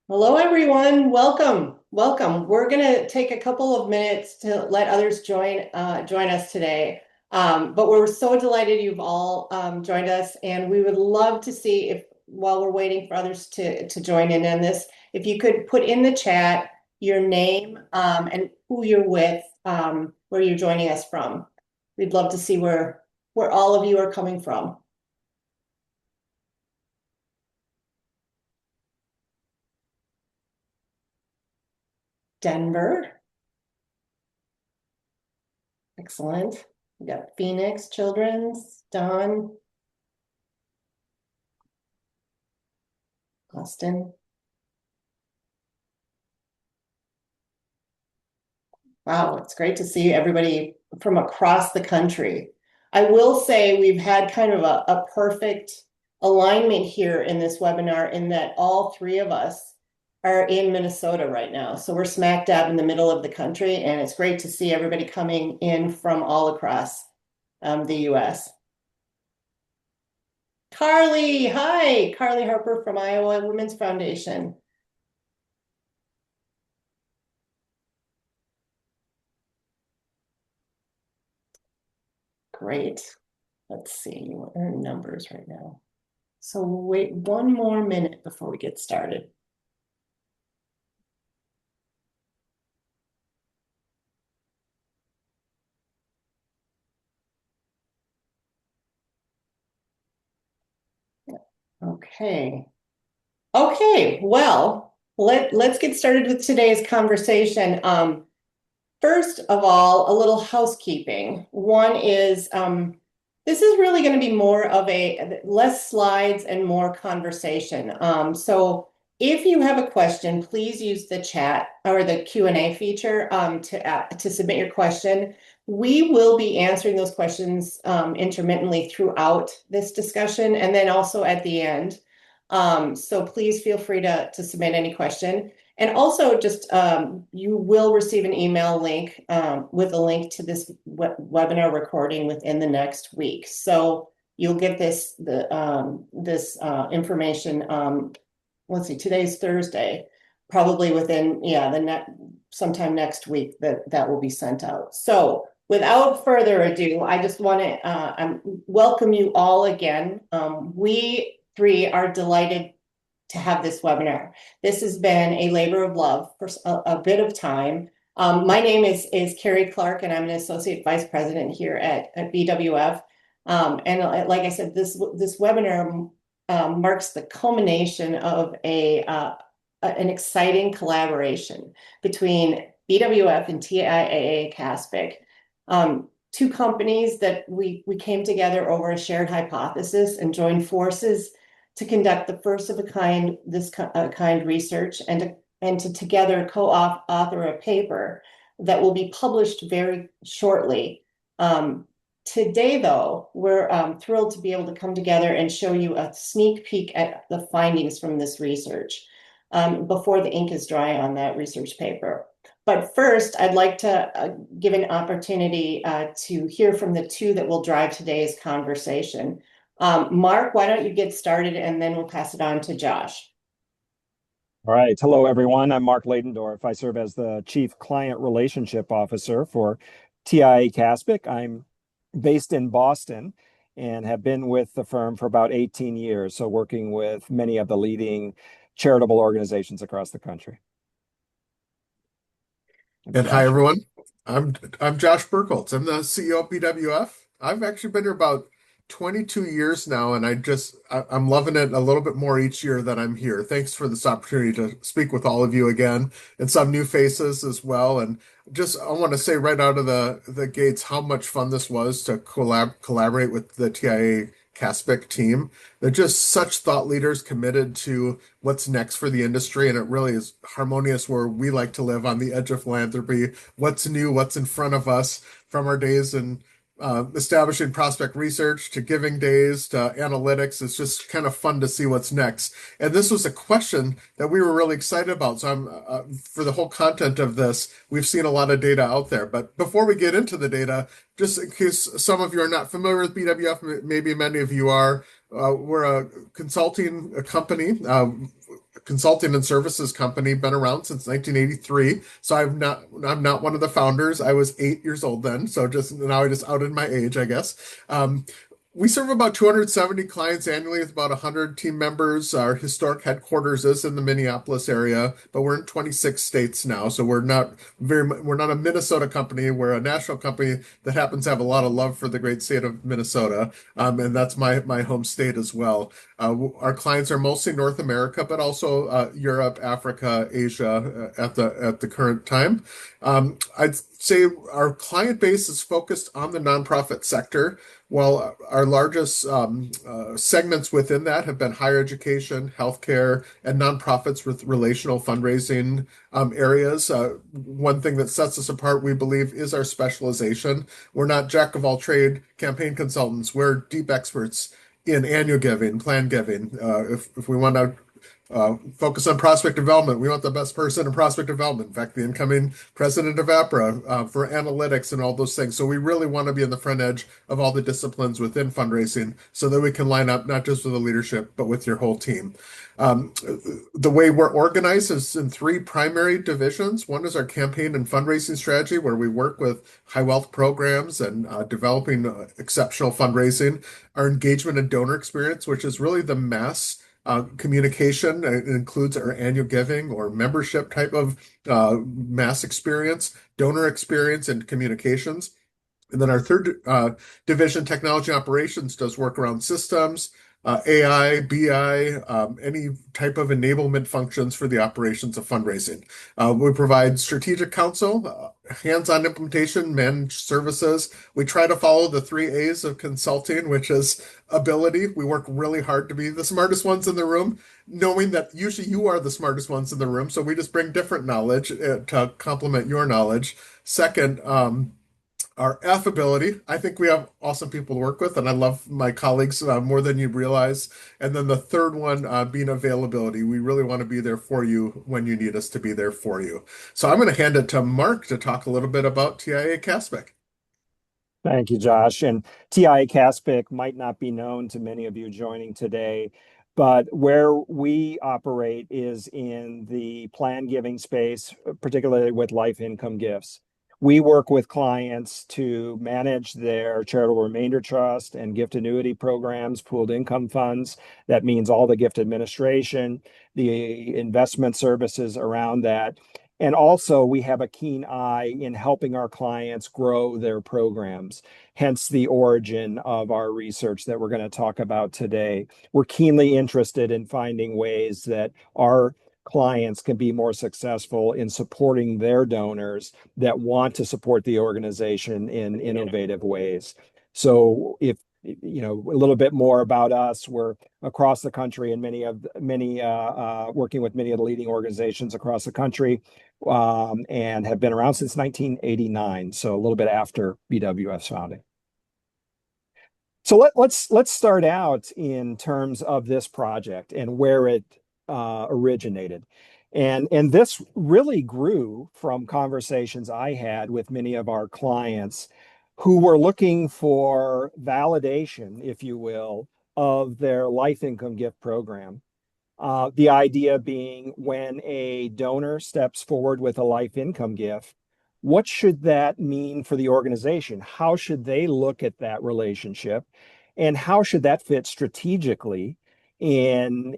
Hello, everyone. Welcome. Welcome. We're going to take a couple of minutes to let others join us today. But we're so delighted you've all joined us, and we would love to see if, while we're waiting for others to join in on this, if you could put in the chat your name and who you're with, where you're joining us from. We'd love to see where all of you are coming from. Denver. Excellent. We got Phoenix Children's, Don, Austin. Wow, it's great to see everybody from across the country. I will say we've had kind of a perfect alignment here in this webinar in that all three of us are in Minnesota right now. So we're smack dab in the middle of the country, and it's great to see everybody coming in from all across the US. Carly, hi, Carly Harper from Iowa Women's Foundation. Great. Let's see, what are numbers right now? So we'll wait one more minute before we get started. Okay. Okay, well, let's get started with today's conversation. First of all, a little housekeeping. One is this is really going to be more of a less slides and more conversation. So if you have a question, please use the chat or the Q&A feature to submit your question. We will be answering those questions intermittently throughout this discussion and then also at the end. So please feel free to submit any question. And also just you will receive an email link with a link to this webinar recording within the next week. So you'll get this information. Let's see, today's Thursday, probably within sometime next week that will be sent out. So without further ado, I just want to welcome you all again. We three are delighted to have this webinar. This has been a labor of love for a bit of time. My name is Carrie Clark, and I'm an associate vice president here at BWF. And like I said, this webinar marks the culmination of an exciting collaboration between BWF and TIAA Kaspick. Two companies that we came together over a shared hypothesis and joined forces to conduct the first of a kind research and to together co-author a paper that will be published very shortly. Today, though, we're thrilled to be able to come together and show you a sneak peek at the findings from this research before the ink is dry on that research paper. But first, I'd like to give an opportunity to hear from the two that will drive today's conversation. Mark, why don't you get started and then we'll pass it on to Josh. All right. Hello, everyone. I'm Mark Ladendorf. I serve as the Chief Client Relationship Officer for TIAA Kaspick. I'm based in Boston and have been with the firm for about 18 years, so working with many of the leading charitable organizations across the country. And hi, everyone. I'm Josh Burkholz. I'm the CEO of BWF. I've actually been here about 22 years now, and I'm loving it a little bit more each year that I'm here. Thanks for this opportunity to speak with all of you again and some new faces as well. And I want to say right out of the gates how much fun this was to collaborate with the TIAA Kaspick team. They're just such thought leaders committed to what's next for the industry, and it really is harmonious where we like to live on the edge of philanthropy. What's new, what's in front of us from our days in establishing prospect research to giving days to analytics. It's just kind of fun to see what's next. And this was a question that we were really excited about. So for the whole content of this, we've seen a lot of data out there. But before we get into the data, just in case some of you are not familiar with BWF, maybe many of you are, we're a consulting company. consulting and services company, been around since 1983. So I'm not one of the founders. I was 8 years old then. So just now I just outed my age, I guess. We serve about 270 clients annually with about 100 team members. Our historic headquarters is in the Minneapolis area, but we're in 26 states now. So we're not a Minnesota company. We're a national company that happens to have a lot of love for the great state of Minnesota. And that's my home state as well. Our clients are mostly North America, but also Europe, Africa, Asia at the current time. I'd say our client base is focused on the nonprofit sector. While our largest segments within that have been higher education, healthcare, and nonprofits with relational fundraising areas. One thing that sets us apart, we believe, is our specialization. We're not jack of all trade campaign consultants. We're deep experts in annual giving, plan giving. If we want to focus on prospect development. We want the best person in prospect development. In fact, the incoming president of APRA for analytics and all those things. So we really want to be on the front edge of all the disciplines within fundraising so that we can line up not just with the leadership, but with your whole team. The way we're organized is in three primary divisions. One is our campaign and fundraising strategy, where we work with high wealth programs and developing exceptional fundraising. Our engagement and donor experience, which is really the mass communication. It includes our annual giving or membership type of mass experience, donor experience, and communications. And then our third division, technology operations, does work around systems, AI, BI, any type of enablement functions for the operations of fundraising. We provide strategic counsel, hands-on implementation, managed services. We try to follow the 3 A's of consulting, which is ability. We work really hard to be the smartest ones in the room, knowing that usually you are the smartest ones in the room. So we just bring different knowledge to complement your knowledge. Second, our affability. I think we have awesome people to work with, and I love my colleagues more than you realize. And then the third one being availability. We really want to be there for you when you need us to be there for you. So I'm going to hand it to Mark to talk a little bit about TIAA Kaspick. Thank you, Josh. And TIAA Kaspick might not be known to many of you joining today, but where we operate is in the plan giving space, particularly with life income gifts. We work with clients to manage their charitable remainder trust and gift annuity programs, pooled income funds. That means all the gift administration, the investment services around that. And also, we have a keen eye in helping our clients grow their programs, hence the origin of our research that we're going to talk about today. We're keenly interested in finding ways that our clients can be more successful in supporting their donors that want to support the organization in innovative ways. So if you know a little bit more about us, we're across the country and working with many of the leading organizations across the country, and have been around since 1989, so a little bit after BWF's founding. So let's start out in terms of this project and where it originated. And this really grew from conversations I had with many of our clients who were looking for validation, if you will, of their life income gift program. The idea being when a donor steps forward with a life income gift, what should that mean for the organization? How should they look at that relationship? And how should that fit strategically in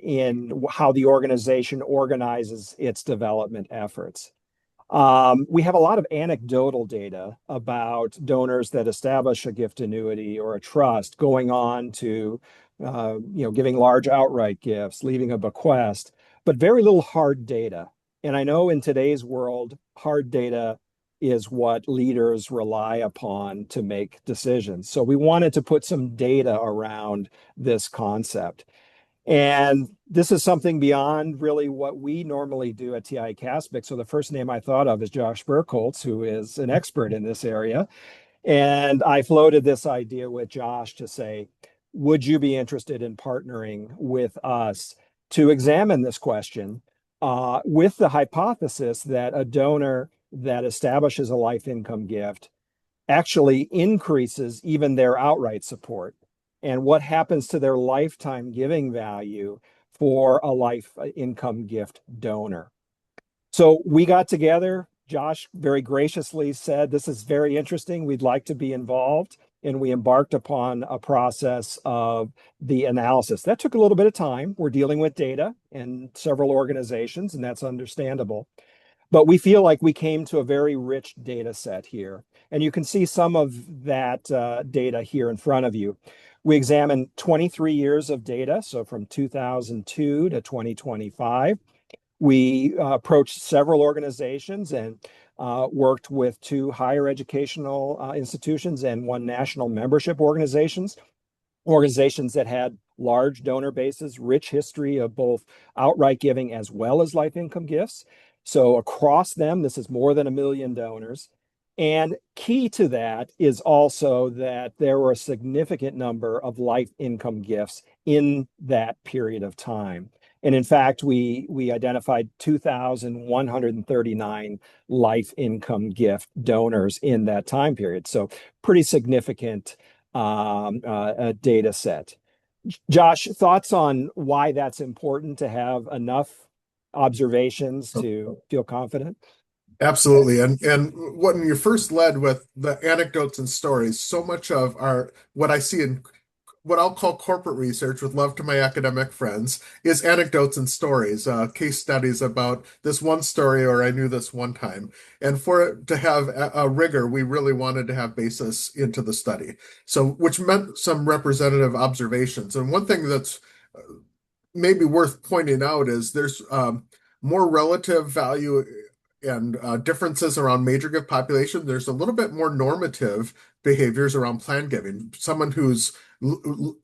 how the organization organizes its development efforts? We have a lot of anecdotal data about donors that establish a gift annuity or a trust going on to, giving large outright gifts, leaving a bequest, but very little hard data. And I know in today's world, hard data is what leaders rely upon to make decisions. So we wanted to put some data around this concept. And this is something beyond really what we normally do at TIAA Kaspick. So the first name I thought of is Josh Burkholz, who is an expert in this area. And I floated this idea with Josh to say, would you be interested in partnering with us to examine this question with the hypothesis that a donor that establishes a life income gift actually increases even their outright support? And what happens to their lifetime giving value for a life income gift donor. So we got together. Josh very graciously said, "This is very interesting. We'd like to be involved." And we embarked upon a process of the analysis. That took a little bit of time. We're dealing with data and several organizations, and that's understandable. But we feel like we came to a very rich data set here. And you can see some of that data here in front of you. We examined 23 years of data, so from 2002 to 2025. We approached several organizations and worked with two higher educational institutions and one national membership organizations that had large donor bases, rich history of both outright giving as well as life income gifts. So across them, this is more than 1 million donors. And key to that is also that there were a significant number of life income gifts in that period of time. And in fact, we identified 2,139 life income gift donors in that time period. So pretty significant data set. Josh, thoughts on why that's important to have enough observations to feel confident? Absolutely. And when you first led with the anecdotes and stories, so much of what I see in what I'll call corporate research, with love to my academic friends, is anecdotes and stories, case studies about this one story or I knew this one time. And for it to have a rigor, we really wanted to have basis into the study. So, which meant some representative observations. And one thing that's maybe worth pointing out is there's more relative value and differences around major gift population. There's a little bit more normative behaviors around plan giving. Someone who's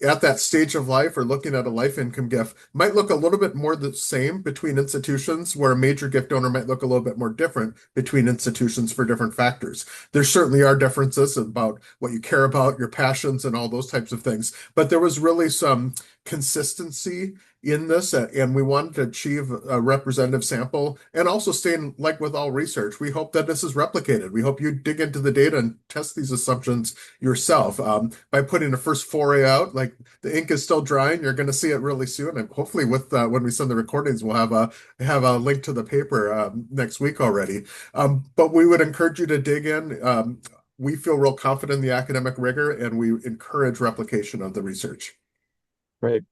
at that stage of life or looking at a life income gift might look a little bit more the same between institutions, where a major gift donor might look a little bit more different between institutions for different factors. There certainly are differences about what you care about, your passions, and all those types of things. But there was really some consistency in this, and we wanted to achieve a representative sample, and also staying, like with all research, we hope that this is replicated. We hope you dig into the data and test these assumptions yourself by putting a first foray out. Like, the ink is still drying. You're going to see it really soon, and hopefully with when we send the recordings, we'll have a link to the paper next week already. But we would encourage you to dig in. We feel real confident in the academic rigor, and we encourage replication of the research. Great.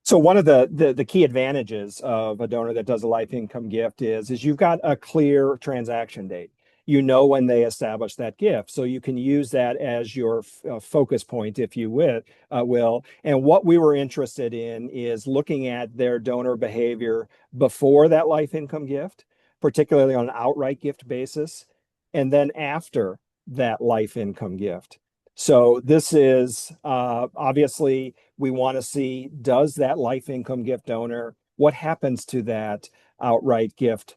So one of the key advantages of a donor that does a life income gift is you've got a clear transaction date. You know when they establish that gift, so you can use that as your focus point, if you will. And what we were interested in is looking at their donor behavior before that life income gift, particularly on an outright gift basis, and then after that life income gift. So this is obviously, we want to see, does that life income gift donor, what happens to that outright gift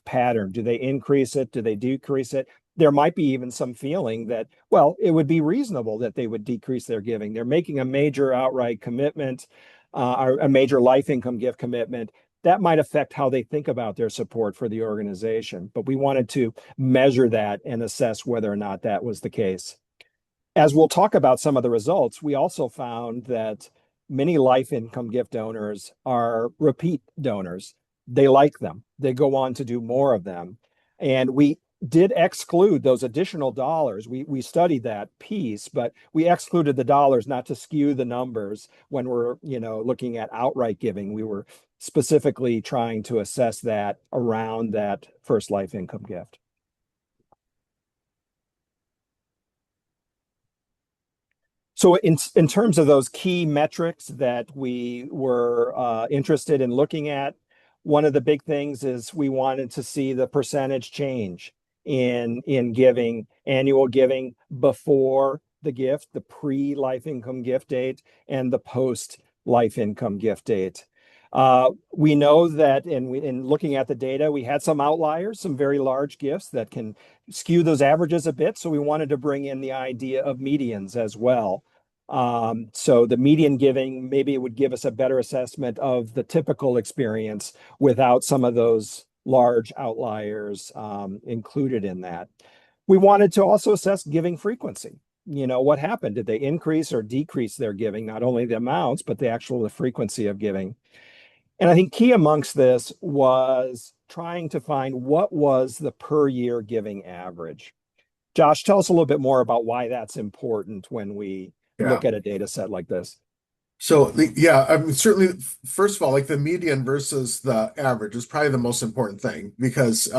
pattern? Do they increase it? Do they decrease it? There might be even some feeling that, well, it would be reasonable that they would decrease their giving. They're making a major outright commitment, or a major life income gift commitment. That might affect how they think about their support for the organization. But we wanted to measure that and assess whether or not that was the case. As we'll talk about some of the results, we also found that many life income gift donors are repeat donors. They like them. They go on to do more of them. And we did exclude those additional dollars. We studied that piece, but we excluded the dollars not to skew the numbers when we're, looking at outright giving. We were specifically trying to assess that around that first life income gift. So in terms of those key metrics that we were interested in looking at, one of the big things is we wanted to see the percentage change in giving, annual giving before the gift, the pre-life income gift date, and the post-life income gift date. We know that in looking at the data, we had some outliers, some very large gifts that can skew those averages a bit. So we wanted to bring in the idea of medians as well. So the median giving, maybe it would give us a better assessment of the typical experience without some of those large outliers included in that. We wanted to also assess giving frequency. What happened? Did they increase or decrease their giving? Not only the amounts, but the frequency of giving. And I think key amongst this was trying to find what was the per year giving average. Josh, tell us a little bit more about why that's important when we Yeah. look at a data set like this. So yeah, I mean, certainly, first of all, like the median versus the average is probably the most important thing because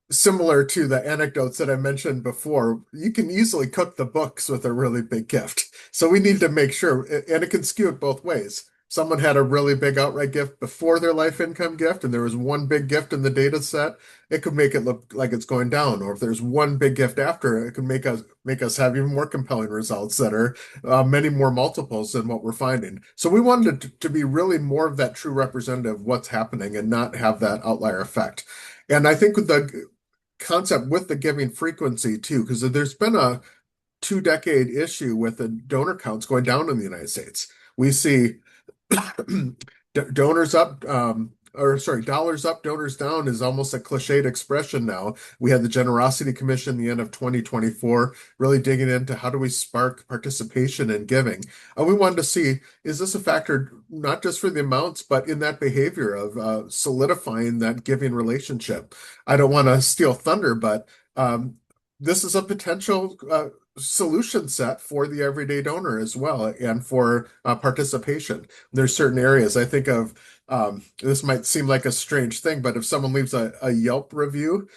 similar to the anecdotes that I mentioned before, you can easily cook the books with a really big gift. So we need to make sure, and it can skew it both ways. Someone had a really big outright gift before their life income gift, and there was one big gift in the data set, it could make it look like it's going down. Or if there's one big gift after, it could make us have even more compelling results that are many more multiples than what we're finding. So we wanted to be really more of that true representative of what's happening and not have that outlier effect. And I think with the concept with the giving frequency too, because there's been a 2-decade issue with the donor counts going down in the United States. We see donors up, or sorry, dollars up, donors down is almost a cliched expression now. We had the Generosity Commission the end of 2024 really digging into how do we spark participation in giving. And we wanted to see, is this a factor not just for the amounts, but in that behavior of solidifying that giving relationship? I don't want to steal thunder, but this is a potential solution set for the everyday donor as well and for participation. There's certain areas I think of. This might seem like a strange thing, but if someone leaves a Yelp review,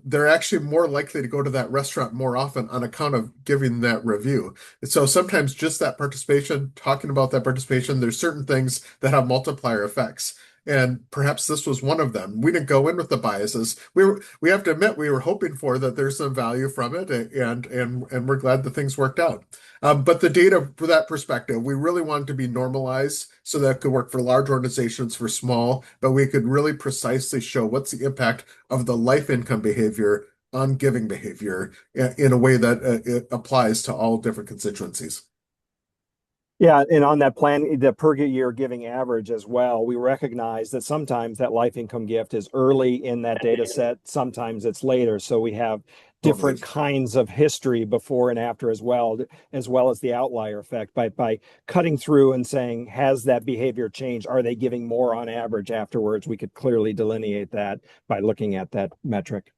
they're actually more likely to go to that restaurant more often on account of giving that review. And so sometimes just that participation, talking about that participation, there's certain things that have multiplier effects. And perhaps this was one of them. We didn't go in with the biases. We have to admit we were hoping for that there's some value from it, and we're glad that things worked out. But the data for that perspective, we really wanted to be normalized so that it could work for large organizations, for small, but we could really precisely show what's the impact of the life income behavior on giving behavior in a way that it applies to all different constituencies. Yeah, and on that plan, the per year giving average as well, we recognize that sometimes that life income gift is early in that data set, sometimes it's later. So we have Totally. different kinds of history before and after as well as the outlier effect by cutting through and saying, has that behavior changed? Are they giving more on average afterwards? We could clearly delineate that by looking at that metric.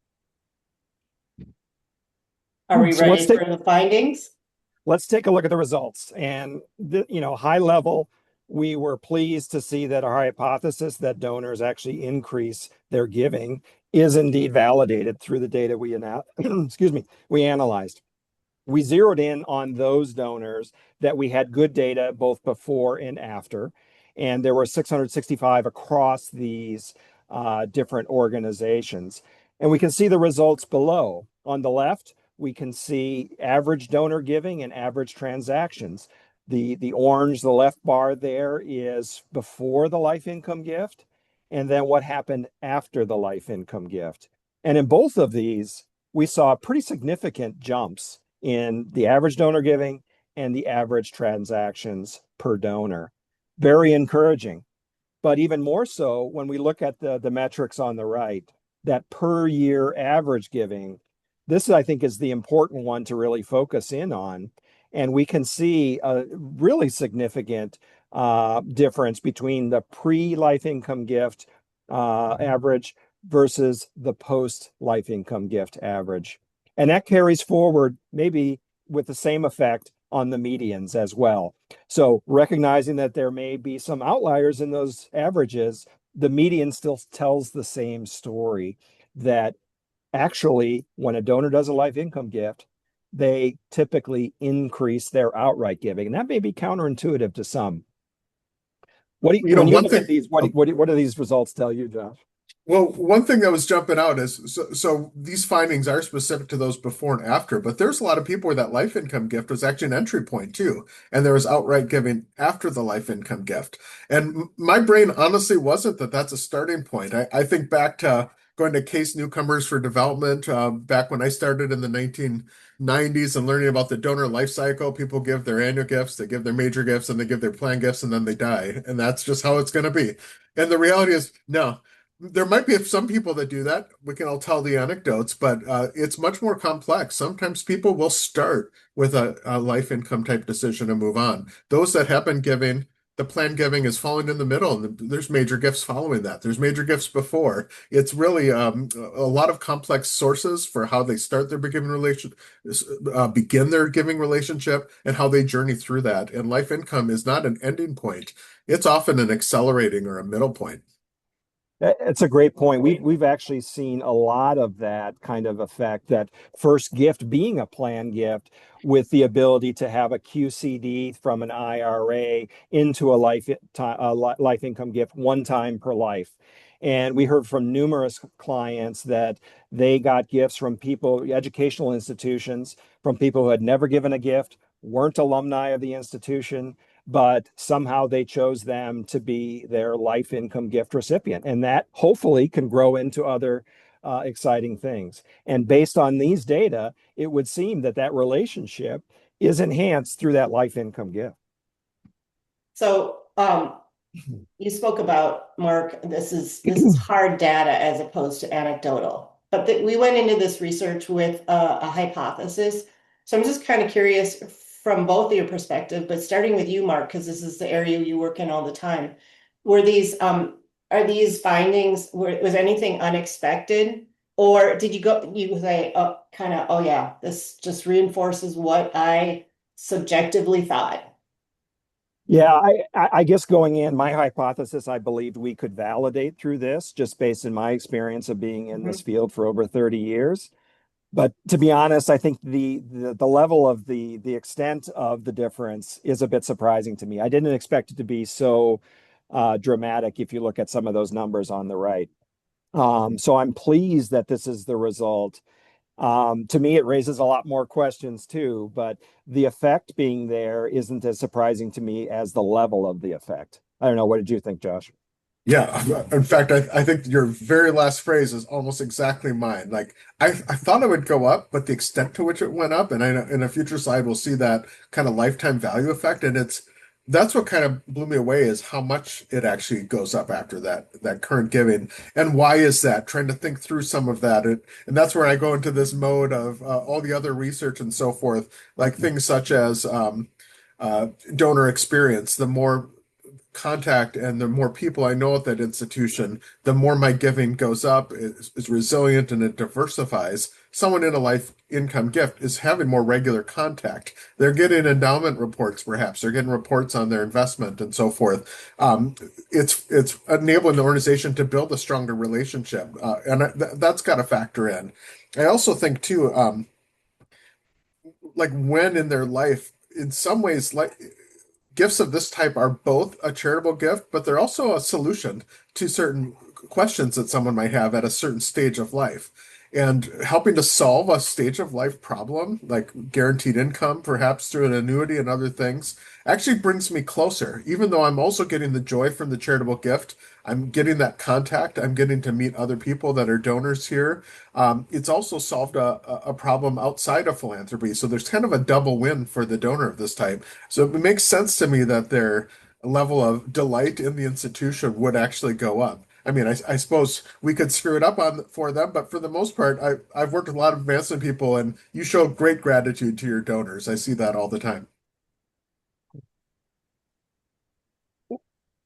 Are we So ready for the findings? let's take a look at the results. And high level, we were pleased to see that our hypothesis that donors actually increase their giving is indeed validated through the data we analyzed. We zeroed in on those donors that we had good data both before and after, and there were 665 across these different organizations. And we can see the results below. On the left, we can see average donor giving and average transactions. The orange, the left bar there is before the life income gift, and then what happened after the life income gift. And in both of these, we saw pretty significant jumps in the average donor giving and the average transactions per donor. Very encouraging. But even more so when we look at the metrics on the right, that per year average giving, this I think is the important one to really focus in on. And we can see a really significant difference between the pre-life income gift average versus the post-life income gift average. And that carries forward maybe with the same effect on the medians as well. So recognizing that there may be some outliers in those averages, the median still tells the same story that actually, when a donor does a life income gift, they typically increase their outright giving. And that may be counterintuitive to some. When you One look at thing. these, what do these results tell you, Josh? Well, one thing that was jumping out is so these findings are specific to those before and after, but there's a lot of people where that life income gift was actually an entry point too, and there was outright giving after the life income gift. And my brain honestly wasn't that that's a starting point. I think back to going to Case Newcomers for Development back when I started in the 1990s and learning about the donor life cycle. People give their annual gifts, they give their major gifts, and they give their planned gifts, and then they die, and that's just how it's going to be. And the reality is, no. There might be some people that do that. We can all tell the anecdotes, but it's much more complex. Sometimes people will start with a life income type decision and move on. Those that have been giving, the planned giving is falling in the middle, and there's major gifts following that. There's major gifts before. It's really a lot of complex sources for how they start their begin their giving relationship, and how they journey through that. And life income is not an ending point. It's often an accelerating or a middle point. It's a great point. We've actually seen a lot of that kind of effect, that first gift being a planned gift with the ability to have a QCD from an IRA into a life income gift one time per life. And we heard from numerous clients that they got gifts from people, educational institutions, from people who had never given a gift, weren't alumni of the institution, but somehow they chose them to be their life income gift recipient. And that hopefully can grow into other exciting things. And based on these data, it would seem that that relationship is enhanced through that life income gift. So you spoke about, Mark, this is hard data as opposed to anecdotal, but we went into this research with a hypothesis. So I'm just kind of curious from both of your perspective, but starting with you, Mark, because this is the area you work in all the time. Were these are these findings, was anything unexpected? Or did you say, oh, kind of, oh yeah, this just reinforces what I subjectively thought? Yeah, I guess going in, my hypothesis, I believed we could validate through this just based on my experience of being in this field for over 30 years. But to be honest, I think the level of the extent of the difference is a bit surprising to me. I didn't expect it to be so dramatic if you look at some of those numbers on the right. So I'm pleased that this is the result. To me, it raises a lot more questions too, but the effect being there isn't as surprising to me as the level of the effect. I don't know. What did you think, Josh? Yeah, in fact, I think your very last phrase is almost exactly mine. Like I thought it would go up, but the extent to which it went up, and I know in a future slide we'll see that kind of lifetime value effect, and that's what kind of blew me away is how much it actually goes up after that current giving, and why is that? Trying to think through some of that, and that's where I go into this mode of all the other research and so forth, like things such as donor experience. The more contact and the more people I know at that institution, the more my giving goes up, is resilient, and it diversifies. Someone in a life income gift is having more regular contact. They're getting endowment reports, perhaps. They're getting reports on their investment and so forth. It's enabling the organization to build a stronger relationship, and that's got to factor in. I also think too, like when in their life, in some ways, like gifts of this type are both a charitable gift, but they're also a solution to certain questions that someone might have at a certain stage of life. And helping to solve a stage of life problem, like guaranteed income, perhaps through an annuity and other things, actually brings me closer. Even though I'm also getting the joy from the charitable gift, I'm getting that contact, I'm getting to meet other people that are donors here. It's also solved a problem outside of philanthropy. So there's kind of a double win for the donor of this type. So it makes sense to me that their level of delight in the institution would actually go up. I mean, I suppose we could screw it up on for them, but for the most part, I've worked with a lot of advancement people, and you show great gratitude to your donors. I see that all the time.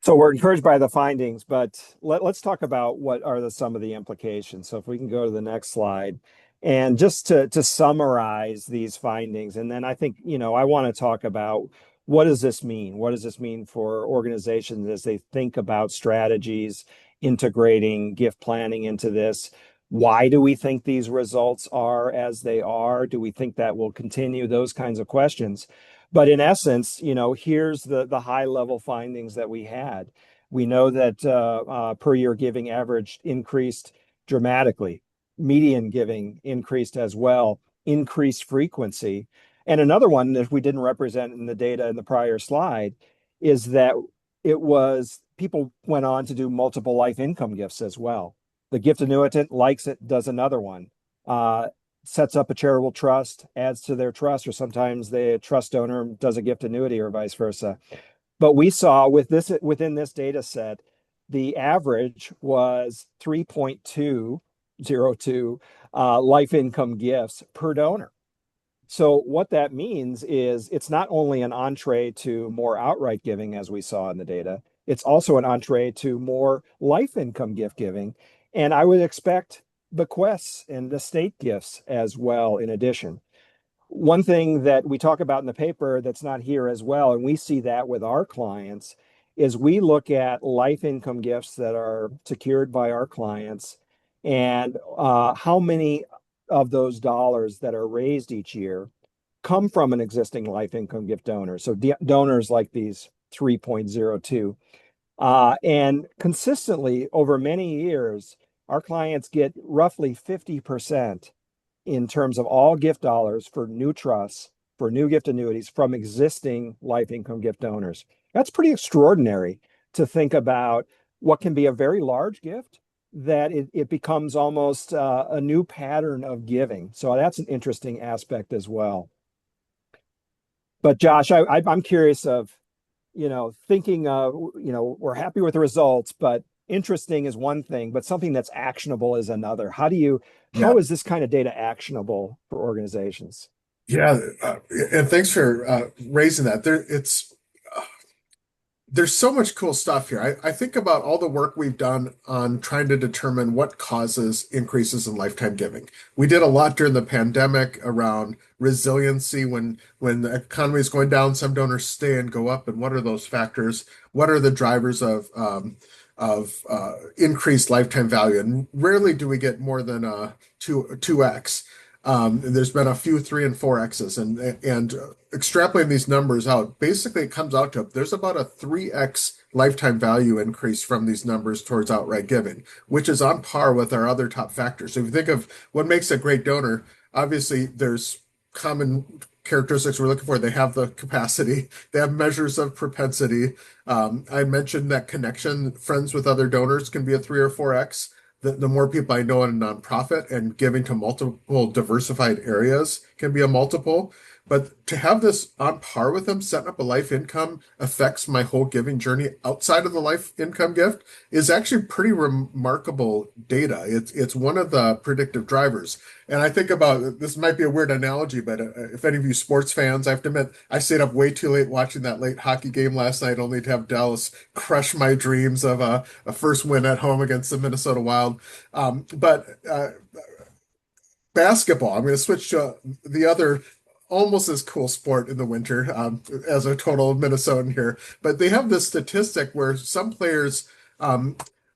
So we're encouraged by the findings, but let's talk about what are some of the implications. So if we can go to the next slide, and just to summarize these findings, and then I think, I want to talk about what does this mean? What does this mean for organizations as they think about strategies, integrating gift planning into this? Why do we think these results are as they are? Do we think that will continue? Those kinds of questions. But in essence, here's the high level findings that we had. We know that per year giving average increased dramatically. Median giving increased as well, increased frequency. And another one that we didn't represent in the data in the prior slide is that it was people went on to do multiple life income gifts as well. The gift annuitant likes it, does another one. Sets up a charitable trust, adds to their trust, or sometimes the trust donor does a gift annuity or vice versa. But we saw within this data set, the average was 3.202 life income gifts per donor. So what that means is it's not only an entree to more outright giving, as we saw in the data, it's also an entree to more life income gift giving. And I would expect bequests and estate gifts as well, in addition. One thing that we talk about in the paper that's not here as well, and we see that with our clients, is we look at life income gifts that are secured by our clients and how many of those dollars that are raised each year come from an existing life income gift donor. So donors like these 3.02. And consistently over many years, our clients get roughly 50% in terms of all gift dollars for new trusts, for new gift annuities from existing life income gift donors. That's pretty extraordinary to think about what can be a very large gift that it becomes almost a new pattern of giving. So that's an interesting aspect as well. But Josh, I'm curious of, thinking of, we're happy with the results, but interesting is one thing, but something that's actionable is another. Yeah. How is this kind of data actionable for organizations? Yeah, and thanks for raising that. There's so much cool stuff here. I think about all the work we've done on trying to determine what causes increases in lifetime giving. We did a lot during the pandemic around resiliency when the economy is going down, some donors stay and go up, and what are those factors? What are the drivers of increased lifetime value? And rarely do we get more than two x. There's been a few 3 and 4x's, and extrapolating these numbers out, basically it comes out to there's about a 3x lifetime value increase from these numbers towards outright giving, which is on par with our other top factors. So if you think of what makes a great donor, obviously there's common characteristics we're looking for. They have the capacity, they have measures of propensity. I mentioned that connection, friends with other donors can be a 3 or 4x. The more people I know in a nonprofit and giving to multiple diversified areas can be a multiple. But to have this on par with them, setting up a life income affects my whole giving journey outside of the life income gift is actually pretty remarkable data. It's one of the predictive drivers. And I think about this might be a weird analogy, but if any of you sports fans, I have to admit, I stayed up way too late watching that late hockey game last night, only to have Dallas crush my dreams of a first win at home against the Minnesota Wild. But basketball, I'm going to switch to the other almost as cool sport in the winter as a total Minnesotan here. But they have this statistic where some players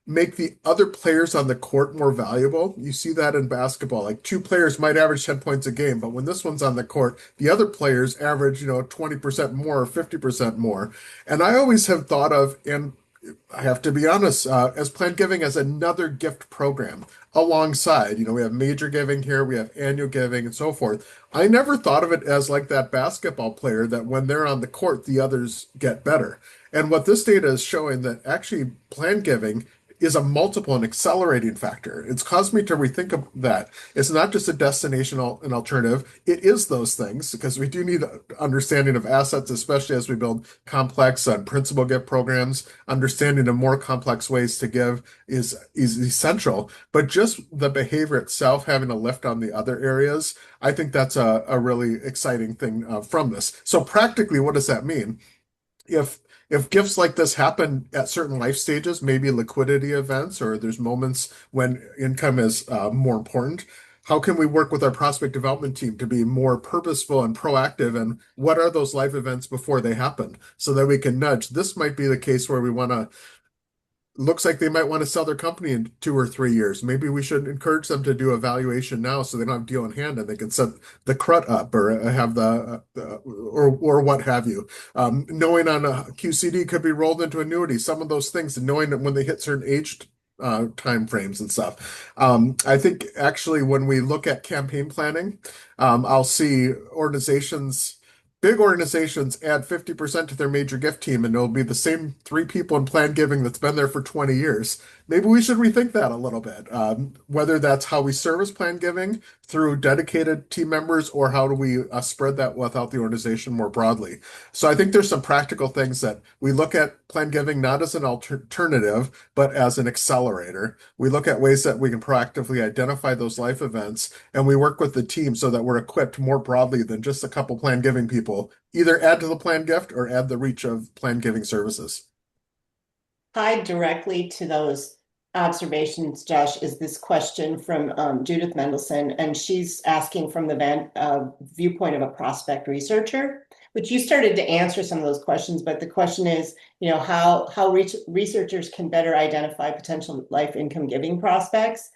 make the other players on the court more valuable. You see that in basketball. Like two players might average 10 points a game, but when this one's on the court, the other players average, 20% more or 50% more. And I always have thought of, and I have to be honest, as planned giving as another gift program alongside. We have major giving here, we have annual giving, and so forth. I never thought of it as like that basketball player that when they're on the court, the others get better. And what this data is showing that actually planned giving is a multiple and accelerating factor. It's caused me to rethink of that. It's not just a destination an alternative. It is those things because we do need understanding of assets, especially as we build complex principal gift programs. Understanding of more complex ways to give is essential. But just the behavior itself having a lift on the other areas, I think that's a really exciting thing from this. So practically, what does that mean? if if gifts like this happen at certain life stages, maybe liquidity events, or there's moments when income is more important, how can we work with our prospect development team to be more purposeful and proactive? And what are those life events before they happen so that we can nudge? This might be the case where we want to looks like they might want to sell their company in 2 or 3 years. Maybe we should encourage them to do a valuation now so they don't have deal in hand and they can set the CRUT up or have or what have you. Knowing on a QCD could be rolled into annuity, some of those things, and knowing that when they hit certain age time frames and stuff. I think actually when we look at campaign planning, I'll see big organizations add 50% to their major gift team, and it'll be the same 3 people in planned giving that's been there for 20 years. maybe we should rethink that a little bit. Whether that's how we service plan giving through dedicated team members, or how do we spread that without the organization more broadly. So I think there's some practical things that we look at plan giving not as an alternative, but as an accelerator. We look at ways that we can proactively identify those life events, and we work with the team so that we're equipped more broadly than just a couple plan giving people. Either add to the plan gift or add the reach of plan giving services. Tied directly to those observations, Josh, is this question from Judith Mendelson, and she's asking from the viewpoint of a prospect researcher, which you started to answer some of those questions, but the question is, how researchers can better identify potential life income giving prospects,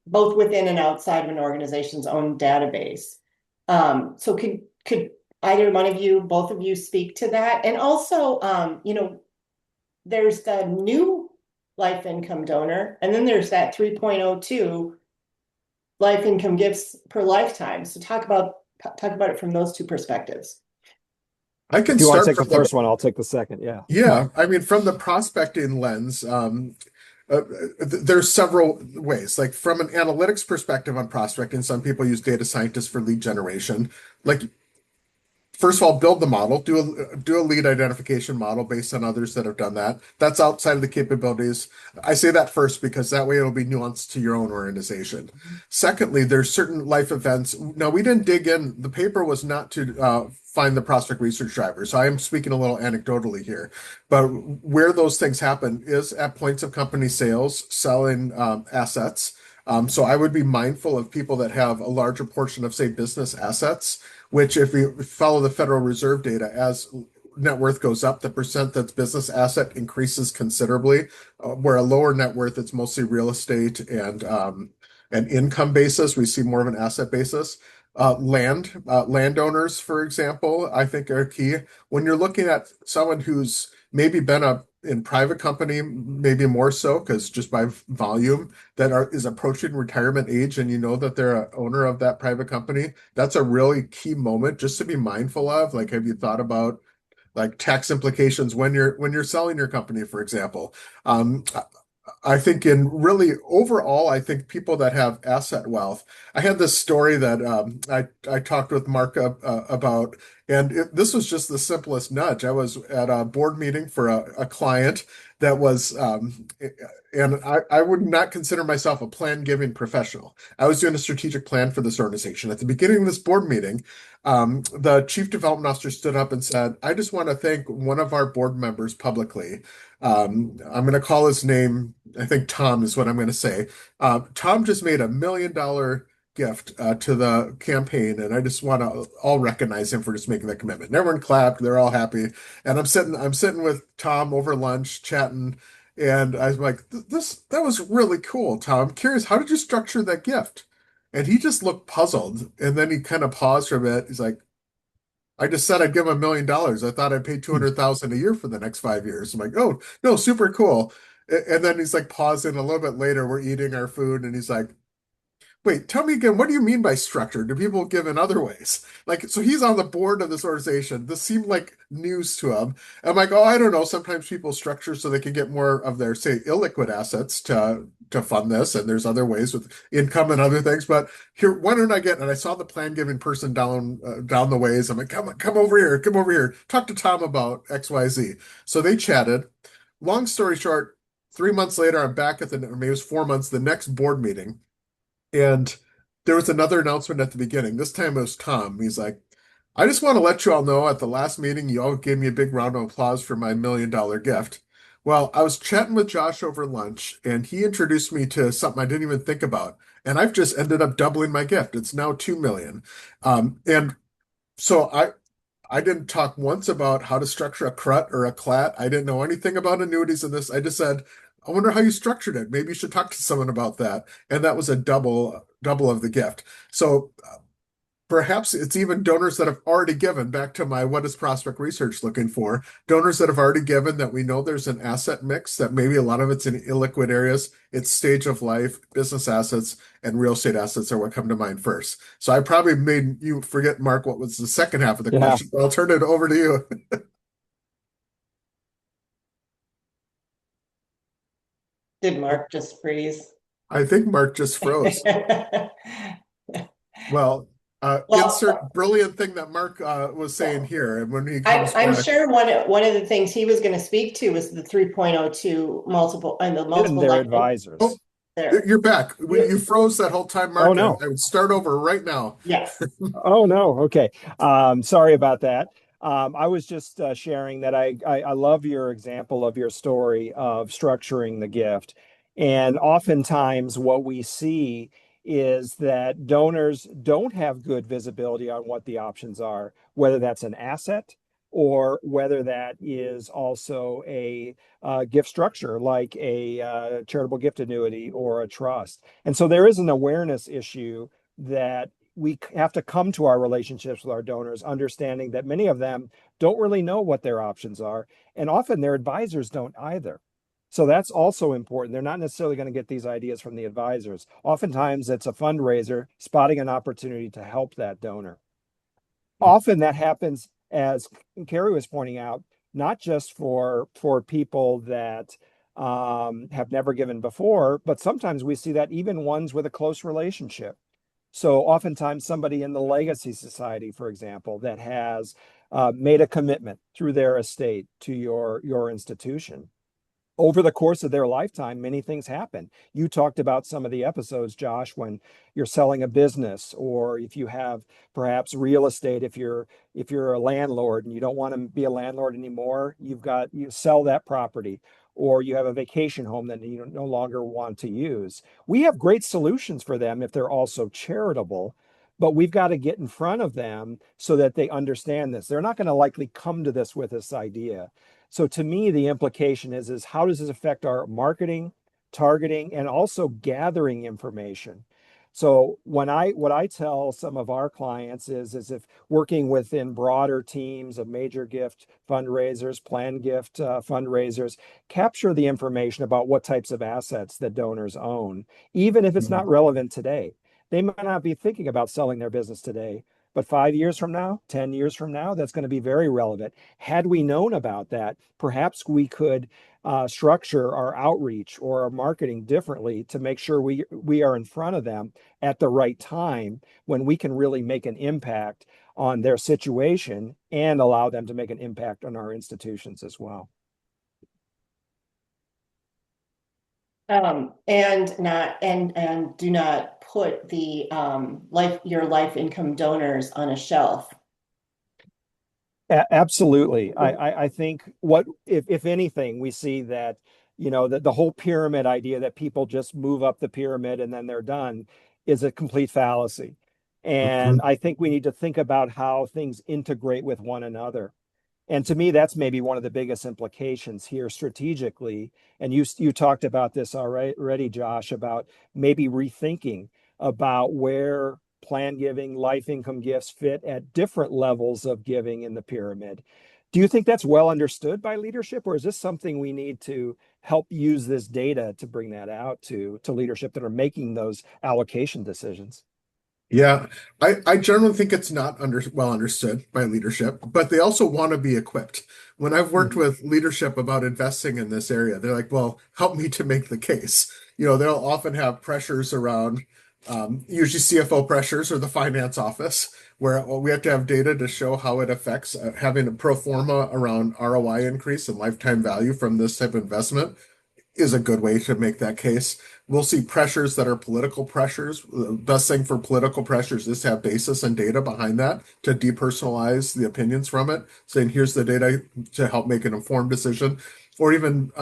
both within and outside of an organization's own database. So could either one of you, both of you, speak to that? And also, there's the new life income donor, and then there's that 3.02 life income gifts per lifetime. So talk about it from those two perspectives. I can If you want to start take the from first one, I'll take the second. Yeah. yeah. I mean, from the prospecting lens, there's several ways. Like from an analytics perspective on prospecting, some people use data scientists for lead generation. Like first of all, build the model, do a lead identification model based on others that have done that. That's outside of the capabilities. I say that first because that way it'll be nuanced to your own organization. Secondly, there's certain life events. Now, we didn't dig in. The paper was not to find the prospect research driver. So I am speaking a little anecdotally here. But where those things happen is at points of company sales, selling assets. So I would be mindful of people that have a larger portion of, say, business assets, which if you follow the Federal Reserve data, as net worth goes up, the percent that's business asset increases considerably, where a lower net worth, it's mostly real estate and an income basis. We see more of an asset basis. Landowners, for example, I think are key. When you're looking at someone who's maybe been in private company, maybe more so, because just by volume, is approaching retirement age, and you know that they're an owner of that private company, that's a really key moment just to be mindful of. Like, have you thought about like tax implications when you're selling your company, for example? I think in really overall, I think people that have asset wealth. I had this story that I talked with Mark about, and this was just the simplest nudge. I was at a board meeting for a client that was, and I would not consider myself a plan giving professional. I was doing a strategic plan for this organization. At the beginning of this board meeting, the chief development officer stood up and said, "I just want to thank one of our board members publicly." I'm going to call his name. I think Tom is what I'm going to say. Tom just made $1 million gift to the campaign, and I just want to all recognize him for just making that commitment. And everyone clapped; they're all happy. And I'm sitting with Tom over lunch, chatting, and I was like, that was really cool, Tom. I'm curious, how did you structure that gift?" And he just looked puzzled, and then he kind of paused for a bit. He's like, "I just said I'd give him $1 million. I thought I'd pay 200,000 a year for the next 5 years." I'm like, "Oh, no, super cool." And then he's like pausing a little bit later. We're eating our food, and he's like, "Wait, tell me again, what do you mean by structure? Do people give in other ways?" Like, so he's on the board of this organization. This seemed like news to him. I'm like, "Oh, I don't know. Sometimes people structure so they can get more of their, say, illiquid assets to fund this, and there's other ways with income and other things." But here, why don't I get? And I saw the plan giving person down the ways. I'm like, come over here, come over here, talk to Tom about XYZ. So they chatted. Long story short, 3 months later, I'm back or maybe it was 4 months, the next board meeting. And there was another announcement at the beginning. This time it was Tom. He's like, "I just want to let you all know at the last meeting, you all gave me a big round of applause for my $1 million gift." Well, I was chatting with Josh over lunch, and he introduced me to something I didn't even think about. And I've just ended up doubling my gift. It's now 2 million. And so I didn't talk once about how to structure a CRUT or a CLAT. I didn't know anything about annuities in this. I just said, "I wonder how you structured it. Maybe you should talk to someone about that." And that was a double of the gift. So perhaps it's even donors that have already given. Back to my what is prospect research looking for? Donors that have already given, that we know there's an asset mix, that maybe a lot of it's in illiquid areas. It's stage of life, business assets, and real estate assets are what come to mind first. So I probably made you forget, Mark, what was the second half of the Yeah. question. I'll turn it over to you. Did Mark just freeze? I think Mark just froze. Well, Well, insert brilliant thing that Mark was saying here, and when he comes I'm back, sure one of the things he was going to speak to was the 3.02 multiple and the And multiple their life oh, advisors. there. you're back. You froze that whole time, Oh Mark. no. I would start over right now. Yes. Oh no. Okay. Sorry about that. I was just sharing that I love your example of your story of structuring the gift. And oftentimes what we see is that donors don't have good visibility on what the options are, whether that's an asset or whether that is also a gift structure like a charitable gift annuity or a trust. And so there is an awareness issue that we have to come to our relationships with our donors, understanding that many of them don't really know what their options are. And often their advisors don't either. So that's also important. They're not necessarily going to get these ideas from the advisors. Oftentimes it's a fundraiser spotting an opportunity to help that donor. Often that happens, as Carrie was pointing out, not just for people that have never given before, but sometimes we see that even ones with a close relationship. So oftentimes somebody in the Legacy Society, for example, that has made a commitment through their estate to your institution. Over the course of their lifetime, many things happen. You talked about some of the episodes, Josh, when you're selling a business, or if you have perhaps real estate, if you're a landlord and you don't want to be a landlord anymore, you sell that property, or you have a vacation home that you no longer want to use. We have great solutions for them if they're also charitable, but we've got to get in front of them so that they understand this. They're not going to likely come to this with this idea. So to me, the implication is how does this affect our marketing, targeting, and also gathering information? So what I tell some of our clients is if working within broader teams of major gift fundraisers, planned gift fundraisers, capture the information about what types of assets that donors own, even if it's not relevant today. They might not be thinking about selling their business today, but 5 years from now, 10 years from now, that's going to be very relevant. Had we known about that, perhaps we could structure our outreach or our marketing differently to make sure we are in front of them at the right time when we can really make an impact on their situation and allow them to make an impact on our institutions as well. And do not put the your life income donors on a shelf. Absolutely. I think what if anything, we see that, the whole pyramid idea that people just move up the pyramid and then they're done is a complete fallacy. And Mhm. I think we need to think about how things integrate with one another. And to me, that's maybe one of the biggest implications here strategically. And you talked about this already, Josh, about maybe rethinking about where plan giving, life income gifts fit at different levels of giving in the pyramid. Do you think that's well understood by leadership, or is this something we need to help use this data to bring that out to leadership that are making those allocation decisions? Yeah, I generally think it's not well understood by leadership, but they also want to be equipped. When I've worked Mhm. with leadership about investing in this area, they're like, well, help me to make the case. They'll often have pressures around, usually CFO pressures or the finance office, where we have to have data to show how it affects having a pro forma around ROI increase and lifetime value from this type of investment is a good way to make that case. We'll see pressures that are political pressures. The best thing for political pressures is to have basis and data behind that to depersonalize the opinions from it, saying here's the data to help make an informed decision. Or even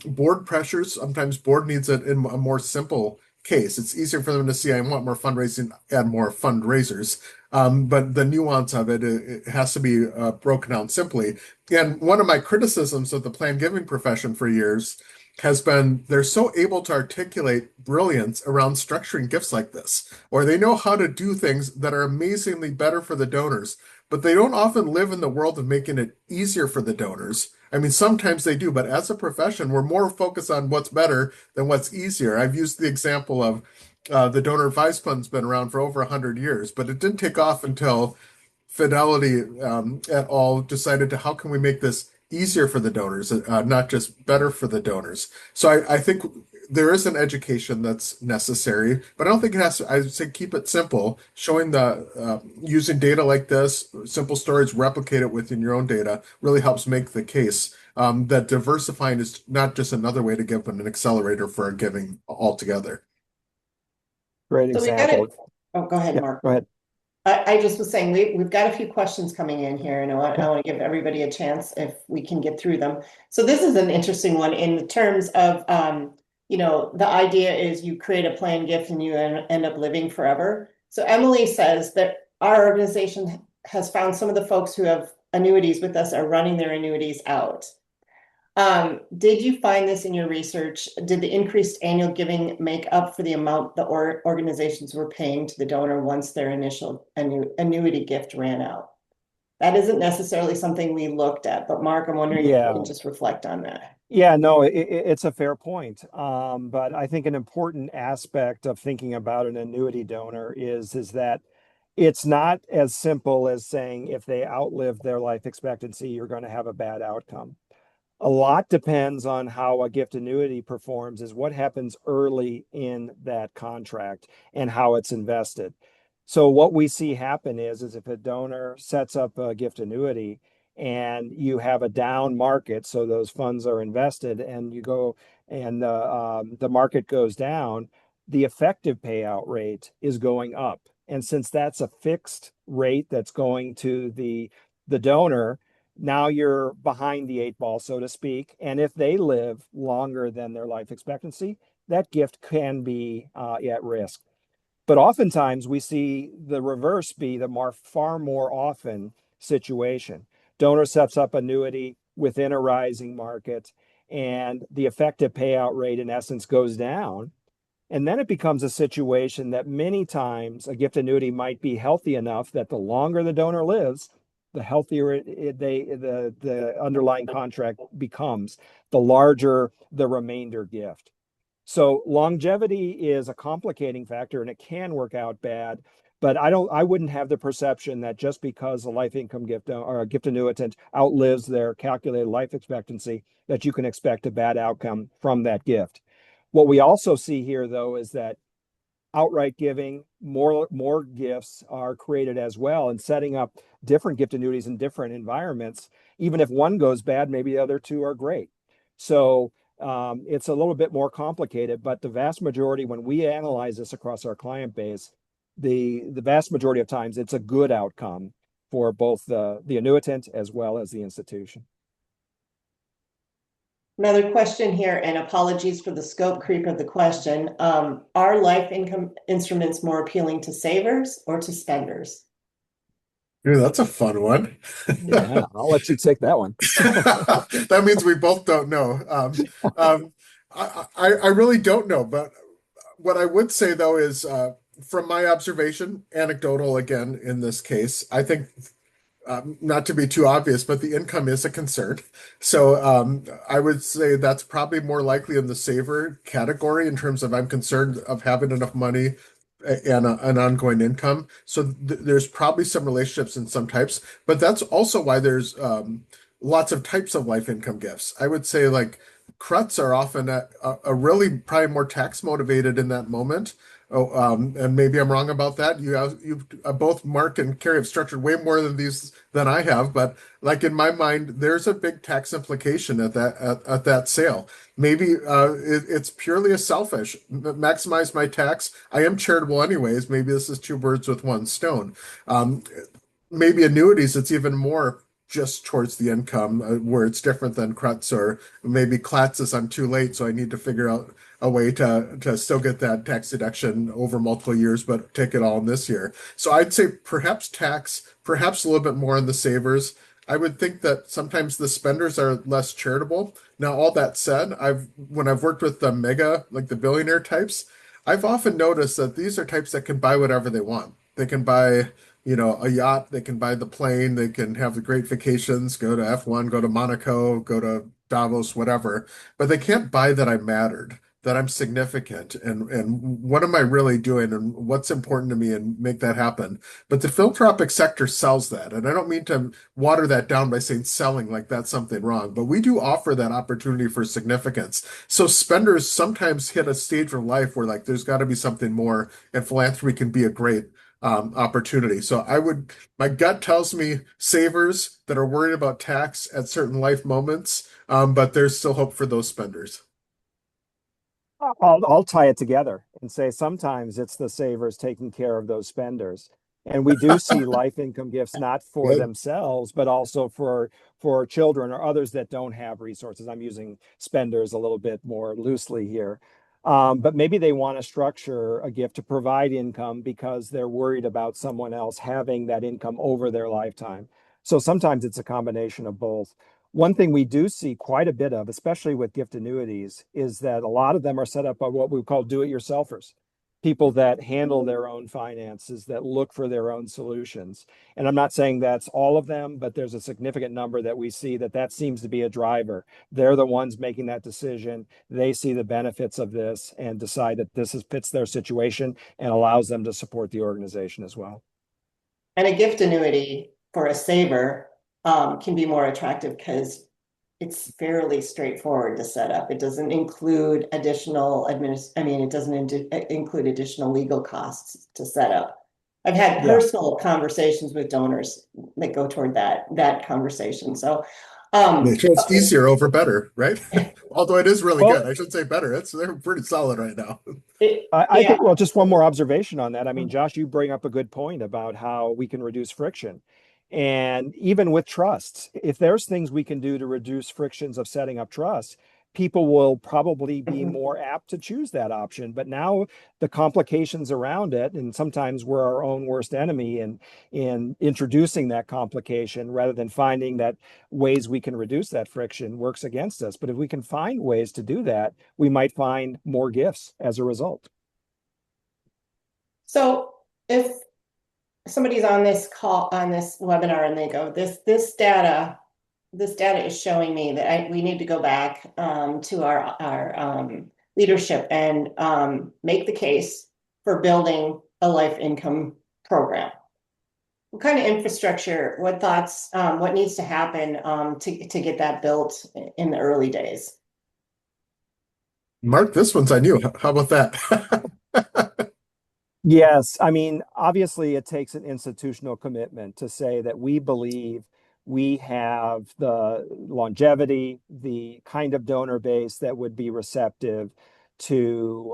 board pressures. Sometimes board needs it in a more simple case. It's easier for them to see I want more fundraising, add more fundraisers. But the nuance of it has to be broken down simply. And one of my criticisms of the plan giving profession for years has been they're so able to articulate brilliance around structuring gifts like this, or they know how to do things that are amazingly better for the donors, but they don't often live in the world of making it easier for the donors. I mean, sometimes they do, but as a profession, we're more focused on what's better than what's easier. I've used the example of the donor advised fund's been around for over 100 years, but it didn't take off until Fidelity et al. Decided to how can we make this easier for the donors, not just better for the donors. So I think there is an education that's necessary, but I don't think it has to. I would say keep it simple, showing the using data like this, simple stories, replicate it within your own data really helps make the case that diversifying is not just another way to give, but an accelerator for giving altogether. Great So we got example. it. Oh, go ahead, Yeah, Mark. go ahead. I just was saying, we've got a few questions coming in here, and I Yeah. want to give everybody a chance if we can get through them. So this is an interesting one in terms of, the idea is you create a planned gift and you end up living forever. So Emily says that our organization has found some of the folks who have annuities with us are running their annuities out. Did you find this in your research? Did the increased annual giving make up for the amount the organizations were paying to the donor once their initial annuity gift ran out? That isn't necessarily something we looked at, but Mark, I'm wondering if you Yeah. can just reflect on that. Yeah, no, it's a fair point. But I think an important aspect of thinking about an annuity donor is that it's not as simple as saying if they outlive their life expectancy, you're going to have a bad outcome. A lot depends on how a gift annuity performs, is what happens early in that contract and how it's invested. So what we see happen is if a donor sets up a gift annuity and you have a down market, so those funds are invested and you go and the market goes down, the effective payout rate is going up. And since that's a fixed rate that's going to the donor, now you're behind the eight ball, so to speak. And if they live longer than their life expectancy, that gift can be at risk. But oftentimes we see the reverse be the far more often situation. Donor sets up annuity within a rising market, and the effective payout rate in essence goes down. And then it becomes a situation that many times a gift annuity might be healthy enough that the longer the donor lives, the healthier the underlying contract becomes, the larger the remainder gift. So longevity is a complicating factor and it can work out bad. But I wouldn't have the perception that just because a life income gift or a gift annuitant outlives their calculated life expectancy, that you can expect a bad outcome from that gift. What we also see here, though, is that outright giving, more gifts are created as well, and setting up different gift annuities in different environments. Even if one goes bad, maybe the other two are great. So it's a little bit more complicated, but the vast majority, when we analyze this across our client base, the vast majority of times it's a good outcome for both the annuitant as well as the institution. Another question here, and apologies for the scope creep of the question. Are life income instruments more appealing to savers or to spenders? Ooh, that's a fun one. Yeah, I'll let you take that one. That means we both don't know. I really don't know, but what I would say though is, from my observation, anecdotal again in this case, I think not to be too obvious, but the income is a concern. So I would say that's probably more likely in the saver category in terms of I'm concerned of having enough money and an ongoing income. So there's probably some relationships in some types, but that's also why there's lots of types of life income gifts. I would say like CRUTs are often a really probably more tax motivated in that moment. Oh, and maybe I'm wrong about that. You both Mark and Carrie have structured way more than these than I have, but like in my mind, there's a big tax implication at that sale. Maybe it's purely a selfish maximize my tax. I am charitable anyways. Maybe this is two birds with one stone. Um, Maybe annuities, it's even more just towards the income, where it's different than CRUTs, or maybe CLATs is I'm too late, so I need to figure out a way to still get that tax deduction over multiple years, but take it all in this year. So I'd say perhaps tax, perhaps a little bit more in the savers. I would think that sometimes the spenders are less charitable. Now, all that said, when I've worked with the mega, like the billionaire types, I've often noticed that these are types that can buy whatever they want. They can buy a yacht, they can buy the plane, they can have the great vacations, go to F1, go to Monaco, go to Davos, whatever, but they can't buy that I mattered. that I'm significant and what am I really doing and what's important to me and make that happen. But the philanthropic sector sells that. And I don't mean to water that down by saying selling like that's something wrong, but we do offer that opportunity for significance. So spenders sometimes hit a stage of life where like there's got to be something more, and philanthropy can be a great opportunity. So my gut tells me savers that are worried about tax at certain life moments, but there's still hope for those spenders. I'll tie it together and say sometimes it's the savers taking care of those spenders. And we do see life income gifts not for Good. themselves, but also for children or others that don't have resources. I'm using spenders a little bit more loosely here. But maybe they want to structure a gift to provide income because they're worried about someone else having that income over their lifetime. So sometimes it's a combination of both. One thing we do see quite a bit of, especially with gift annuities, is that a lot of them are set up by what we call do-it-yourselfers, people that handle their own finances, that look for their own solutions. And I'm not saying that's all of them, but there's a significant number that we see that seems to be a driver. They're the ones making that decision. They see the benefits of this and decide that fits their situation and allows them to support the organization as well. And a gift annuity for a saver can be more attractive because it's fairly straightforward to set up. It doesn't include it doesn't include additional legal costs to set up. I've had Yeah. personal conversations with donors that go toward that conversation. So, It's easier over better, right? Although it is really good. Well, I should say better. They're pretty solid right now. I yeah. think, well, just one more observation on that. I mean, Josh, you bring up a good point about how we can reduce friction. And even with trusts, if there's things we can do to reduce frictions of setting up trusts, people will probably be Mhm. more apt to choose that option. But now the complications around it, and sometimes we're our own worst enemy in introducing that complication rather than finding that ways we can reduce that friction works against us. But if we can find ways to do that, we might find more gifts as a result. So if somebody's on this call, on this webinar, and they go, this data is showing me that we need to go back to our leadership and make the case for building a life income program. What kind of infrastructure, what thoughts, what needs to happen to get that built in the early days? Mark, this one's on you. How about that? Yes, I mean, obviously, it takes an institutional commitment to say that we believe we have the longevity, the kind of donor base that would be receptive to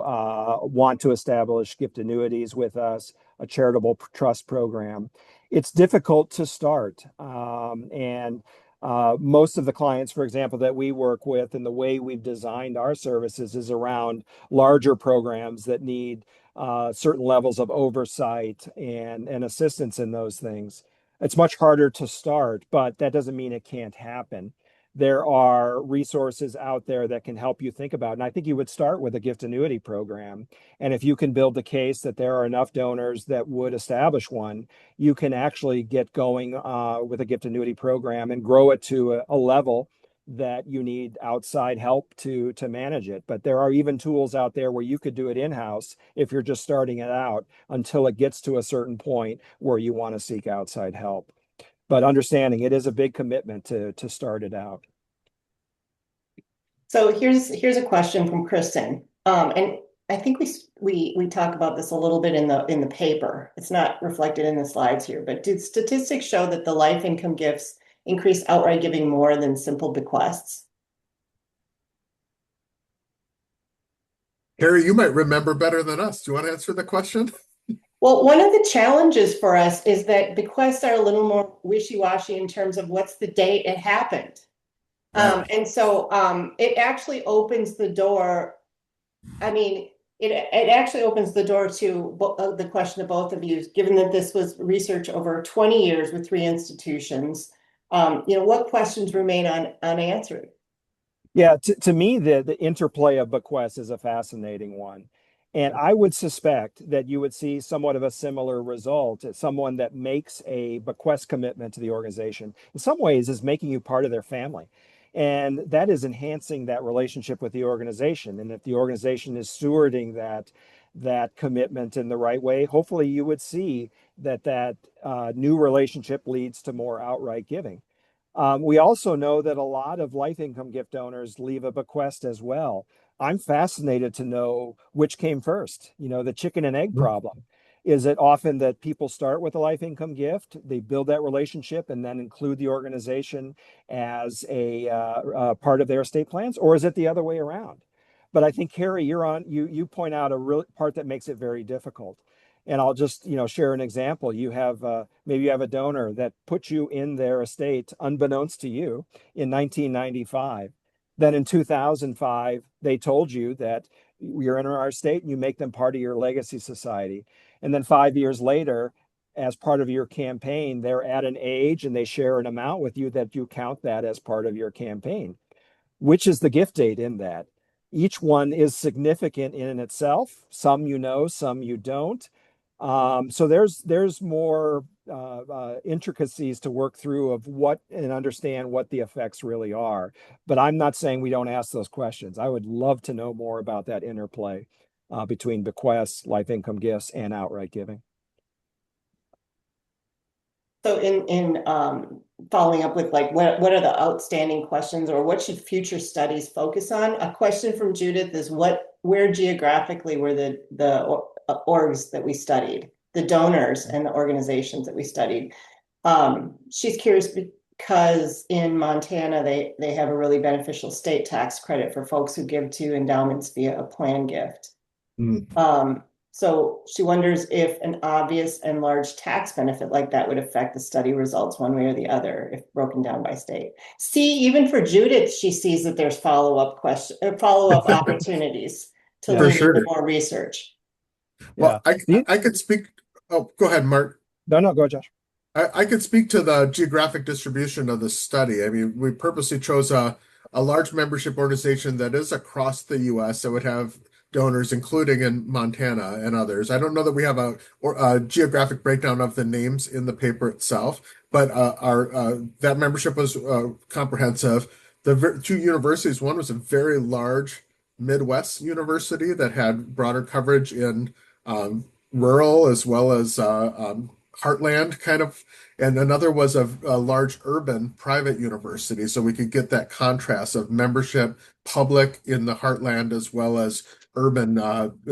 want to establish gift annuities with us, a charitable trust program. It's difficult to start. And most of the clients, for example, that we work with and the way we've designed our services is around larger programs that need certain levels of oversight and assistance in those things. It's much harder to start, but that doesn't mean it can't happen. There are resources out there that can help you think about, and I think you would start with a gift annuity program. And if you can build the case that there are enough donors that would establish one, you can actually get going with a gift annuity program and grow it to a level that you need outside help to manage it. But there are even tools out there where you could do it in-house if you're just starting it out until it gets to a certain point where you want to seek outside help. But understanding it is a big commitment to start it out. So here's a question from Kristen, and I think we talk about this a little bit in the paper. It's not reflected in the slides here, but do statistics show that the life income gifts increase outright giving more than simple bequests? Harry, you might remember better than us. Do you want to answer the question? Well, one of the challenges for us is that bequests are a little more wishy-washy in terms of what's the date it happened. Right. And so it actually opens the door. I mean, it actually opens the door to the question of both of you, given that this was research over 20 years with three institutions. What questions remain unanswered? Yeah, to me, the interplay of bequests is a fascinating one. And I would suspect that you would see somewhat of a similar result. Someone that makes a bequest commitment to the organization, in some ways, is making you part of their family. And that is enhancing that relationship with the organization. And if the organization is stewarding that commitment in the right way, hopefully you would see that new relationship leads to more outright giving. We also know that a lot of life income gift donors leave a bequest as well. I'm fascinated to know which came first, the chicken and egg problem. Is it often that people start with a life income gift, they build that relationship, and then include the organization as a part of their estate plans, or is it the other way around? But I think, Carrie, you point out a real part that makes it very difficult. And I'll just, share an example. You have maybe you have a donor that put you in their estate unbeknownst to you in 1995. Then in 2005, they told you that you're in our estate and you make them part of your legacy society. And then 5 years later, as part of your campaign, they're at an age and they share an amount with you that you count that as part of your campaign. Which is the gift date in that? Each one is significant in itself. Some some you don't. So there's more intricacies to work through of what and understand what the effects really are. But I'm not saying we don't ask those questions. I would love to know more about that interplay between bequests, life income gifts, and outright giving. So in following up with like what are the outstanding questions, or what should future studies focus on? A question from Judith is where geographically were the orgs that we studied, the donors and the organizations that we studied. She's curious because in Montana they have a really beneficial state tax credit for folks who give to endowments via a plan gift. So she wonders if an obvious and large tax benefit like that would affect the study results one way or the other if broken down by state. See, even for Judith, she sees that there's follow-up opportunities to For lean sure. into more research. Well, I could speak. Oh, go ahead, Mark. No, go ahead, Josh. I could speak to the geographic distribution of the study. I mean, we purposely chose a large membership organization that is across the U.S. that would have donors, including in Montana and others. I don't know that we have a geographic breakdown of the names in the paper itself, but our that membership was comprehensive. The two universities, one was a very large Midwest university that had broader coverage in rural as well as heartland kind of, and another was a large urban private university. So we could get that contrast of membership, public in the heartland as well as urban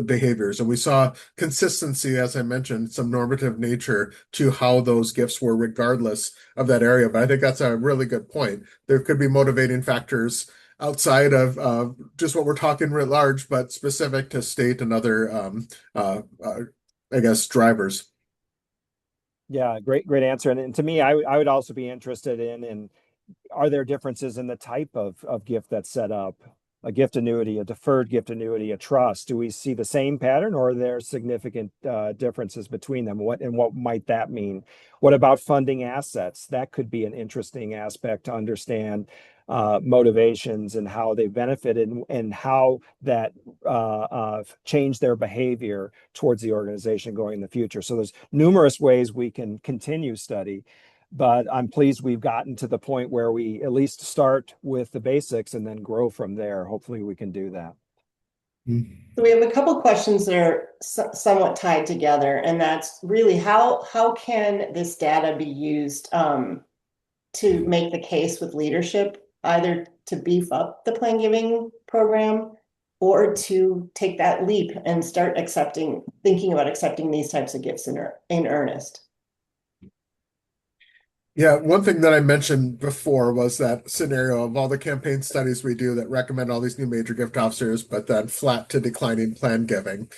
behaviors. And we saw consistency, as I mentioned, some normative nature to how those gifts were regardless of that area. But I think that's a really good point. There could be motivating factors outside of just what we're talking writ large, but specific to state and other, I guess, drivers. Yeah, great answer. And to me, I would also be interested in are there differences in the type of gift that's set up? A gift annuity, a deferred gift annuity, a trust. Do we see the same pattern, or are there significant differences between them? What might that mean? What about funding assets? That could be an interesting aspect to understand motivations and how they benefited and how that changed their behavior towards the organization going in the future. So there's numerous ways we can continue study, but I'm pleased we've gotten to the point where we at least start with the basics and then grow from there. Hopefully we can do that. So we have a couple questions that are somewhat tied together, and that's really how can this data be used to make the case with leadership, either to beef up the plan giving program or to take that leap and start thinking about accepting these types of gifts in earnest. Yeah, one thing that I mentioned before was that scenario of all the campaign studies we do that recommend all these new major gift officers, but then flat to declining plan giving.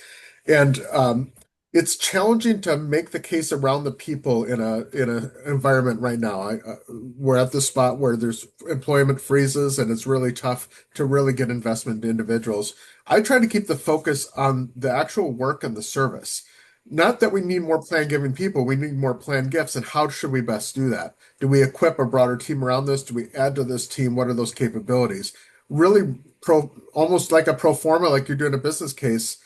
And it's challenging to make the case around the people in a environment right now. We're at the spot where there's employment freezes and it's really tough to really get investment in individuals. I try to keep the focus on the actual work and the service. Not that we need more plan giving people, we need more plan gifts. And how should we best do that? Do we equip a broader team around this? Do we add to this team? What are those capabilities? Really almost like a pro forma, like you're doing a business case,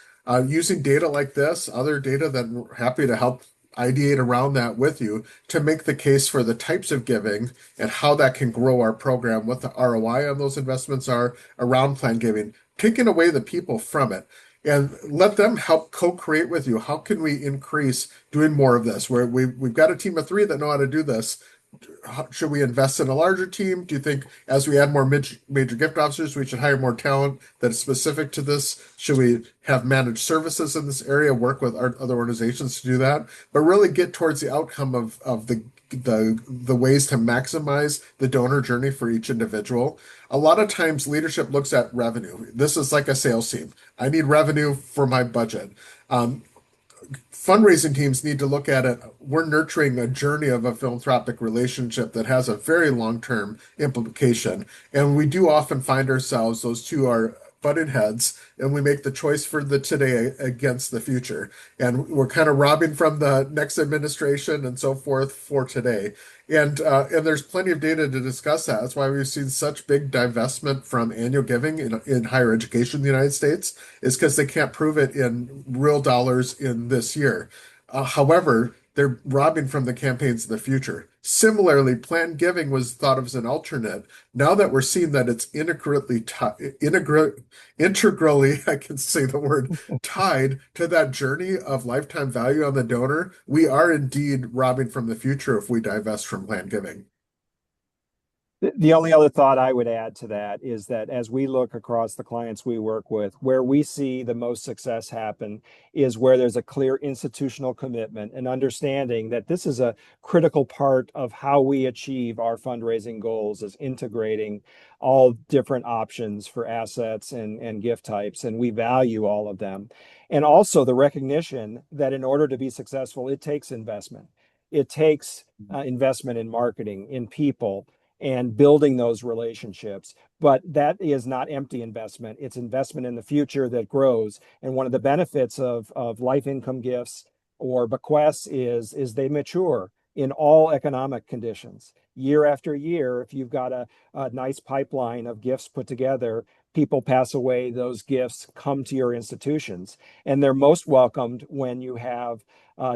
using data like this, other data that we're happy to help ideate around that with you to make the case for the types of giving and how that can grow our program, what the ROI on those investments are around planned giving, taking away the people from it. And let them help co-create with you. How can we increase doing more of this? Where we've got a team of 3 that know how to do this. Should we invest in a larger team? Do you think as we add more major gift officers, we should hire more talent that is specific to this? Should we have managed services in this area, work with our other organizations to do that, but really get towards the outcome of the ways to maximize the donor journey for each individual? A lot of times leadership looks at revenue. This is like a sales team. I need revenue for my budget. Fundraising teams need to look at it. We're nurturing a journey of a philanthropic relationship that has a very long-term implication. And we do often find ourselves, those two are butting heads, and we make the choice for the today against the future. And we're kind of robbing from the next administration and so forth for today. And there's plenty of data to discuss that. That's why we've seen such big divestment from annual giving in higher education in the United States, is because they can't prove it in real dollars in this year. However, they're robbing from the campaigns of the future. Similarly, planned giving was thought of as an alternate. Now that we're seeing that it's integrally, I can say the word, tied to that journey of lifetime value on the donor, we are indeed robbing from the future if we divest from planned giving. The only other thought I would add to that is that as we look across the clients we work with, where we see the most success happen is where there's a clear institutional commitment and understanding that this is a critical part of how we achieve our fundraising goals, is integrating all different options for assets and gift types. And we value all of them. And also the recognition that in order to be successful, it takes investment. It takes investment in marketing, in people, and building those relationships. But that is not empty investment. It's investment in the future that grows. And one of the benefits of life income gifts or bequests is they mature in all economic conditions. Year after year, if you've got a nice pipeline of gifts put together, people pass away, those gifts come to your institutions. And they're most welcomed when you have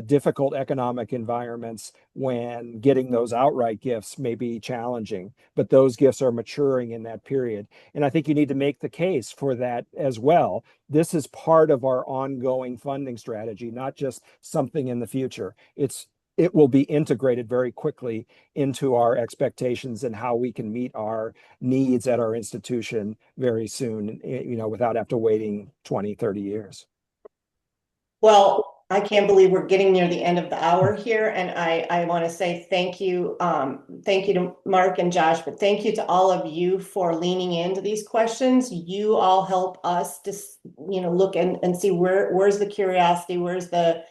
difficult economic environments, when getting those outright gifts may be challenging, but those gifts are maturing in that period. And I think you need to make the case for that as well. This is part of our ongoing funding strategy, not just something in the future. It will be integrated very quickly into our expectations and how we can meet our needs at our institution very soon, without having to waiting 20, 30 years. Well, I can't believe we're getting near the end of the hour here, and I want to say thank you to Mark and Josh, but thank you to all of you for leaning into these questions. You all help us to look and see where's the curiosity, where's the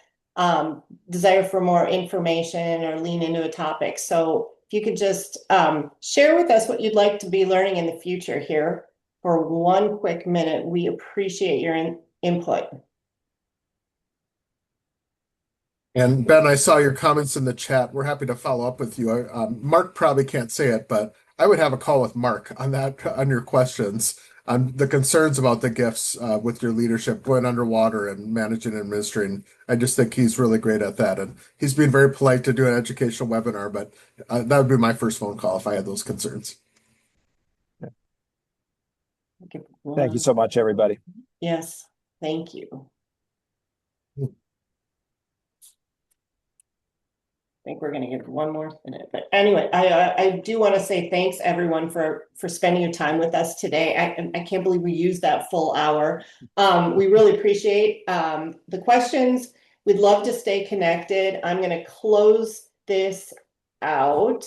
desire for more information or lean into a topic. So if you could just share with us what you'd like to be learning in the future here for one quick minute, we appreciate your input. And Ben, I saw your comments in the chat. We're happy to follow up with you. Mark probably can't say it, but I would have a call with Mark on that, on your questions, on the concerns about the gifts with your leadership going underwater and managing and administering. I just think he's really great at that. And he's been very polite to do an educational webinar, but that would be my first phone call if I had those concerns. Thank you so much, everybody. Yes, thank you. I think we're going to give one more minute, but anyway, I do want to say thanks everyone for spending your time with us today. I can't believe we used that full hour. We really appreciate the questions. We'd love to stay connected. I'm going to close this out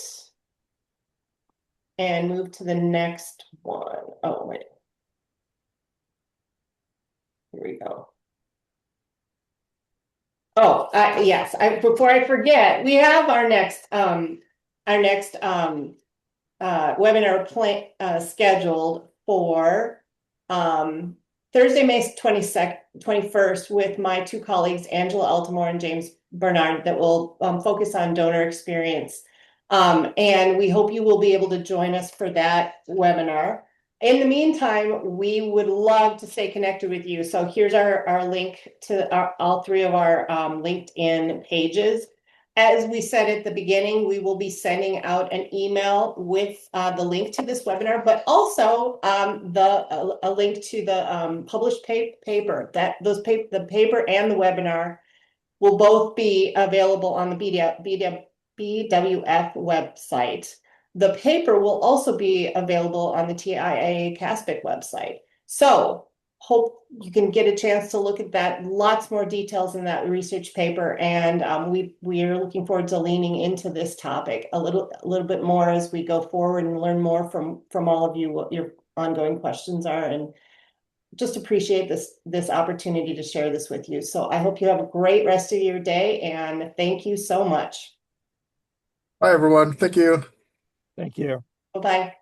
and move to the next one. Oh, wait. Here we go. Oh, yes. Before I forget, we have our next webinar scheduled for Thursday, May 21st with my two colleagues, Angela Altamore and James Bernard, that will focus on donor experience. And we hope you will be able to join us for that webinar. In the meantime, we would love to stay connected with you. So here's our link to all three of our LinkedIn pages. As we said at the beginning, we will be sending out an email with the link to this webinar, but also a link to the published paper. The paper and the webinar will both be available on the BWF website. The paper will also be available on the TIAA Kaspick website. So hope you can get a chance to look at that. Lots more details in that research paper, and we are looking forward to leaning into this topic a little bit more as we go forward and learn more from all of you what your ongoing questions are, and just appreciate this opportunity to share this with you. So I hope you have a great rest of your day, and thank you so much. Bye, everyone. Thank you. Thank you. Bye-bye.